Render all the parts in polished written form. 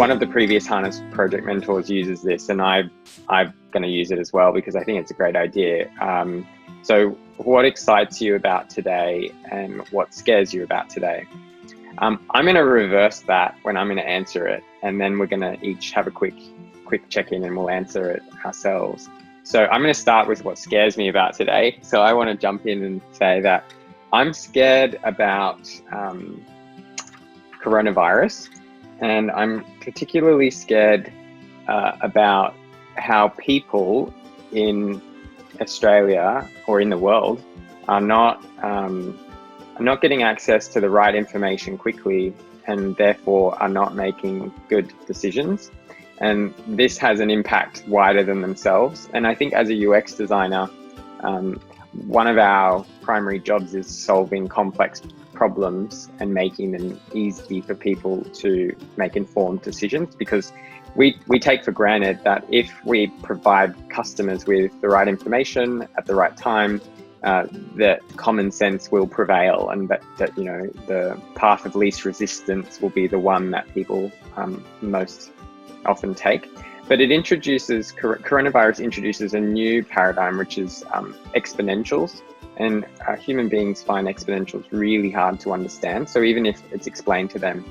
one of the previous Harness project mentors uses this, and I'm going to use it as well because I think it's a great idea. So what excites you about today and what scares you about today? I'm going to reverse that when I'm going to answer it, and then we're going to each have a quick check-in and we'll answer it ourselves. So I'm going to start with what scares me about today. So I want to jump in and say that I'm scared about coronavirus, and I'm particularly scared about how people in Australia or in the world are not getting access to the right information quickly, and therefore are not making good decisions. And this has an impact wider than themselves. And I think as a UX designer, one of our primary jobs is solving complex problems and making them easy for people to make informed decisions, because we take for granted that if we provide customers with the right information at the right time, that common sense will prevail, and that the path of least resistance will be the one that people most often take. But coronavirus introduces a new paradigm, which is exponentials. And human beings find exponentials really hard to understand. So even if it's explained to them,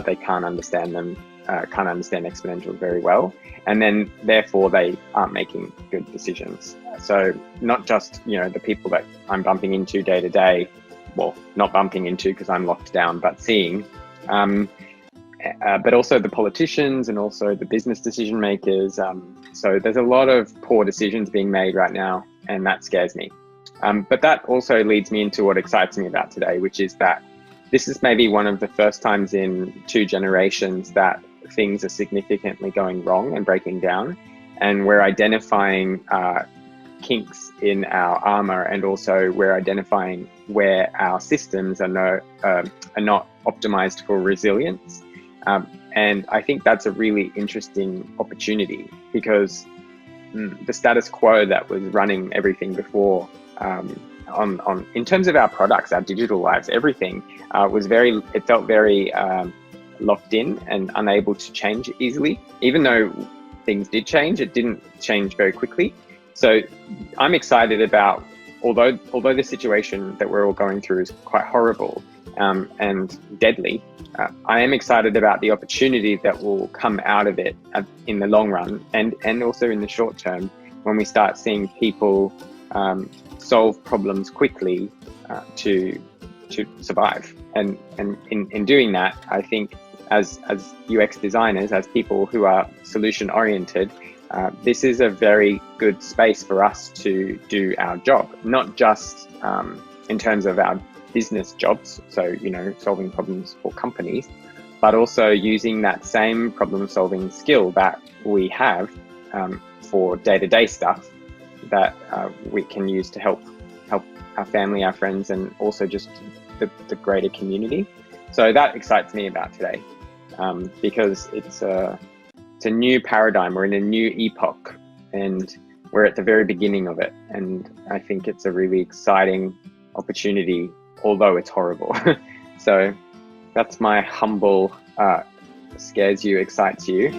they can't understand exponentials very well. And then therefore they aren't making good decisions. So not just, the people that I'm bumping into day to day, well, not bumping into because I'm locked down, but seeing, but also the politicians and also the business decision makers. So there's a lot of poor decisions being made right now, and that scares me. But that also leads me into what excites me about today, which is that this is maybe one of the first times in 2 generations that things are significantly going wrong and breaking down. And we're identifying kinks in our armor, and also we're identifying where our systems are not optimized for resilience. And I think that's a really interesting opportunity, because the status quo that was running everything before, in terms of our products, our digital lives, everything it felt very locked in and unable to change easily. Even though things did change, it didn't change very quickly. So I'm excited about, although the situation that we're all going through is quite horrible and deadly, I am excited about the opportunity that will come out of it in the long run, and also in the short term, when we start seeing people solve problems quickly to survive. And in doing that, I think as UX designers, as people who are solution oriented, this is a very good space for us to do our job, not just in terms of our business jobs, so solving problems for companies, but also using that same problem solving skill that we have for day-to-day stuff that we can use to help our family, our friends, and also just the greater community. So that excites me about today, because it's a new paradigm. We're in a new epoch, and we're at the very beginning of it. And I think it's a really exciting opportunity, although it's horrible. So that's my humble scares you, excites you.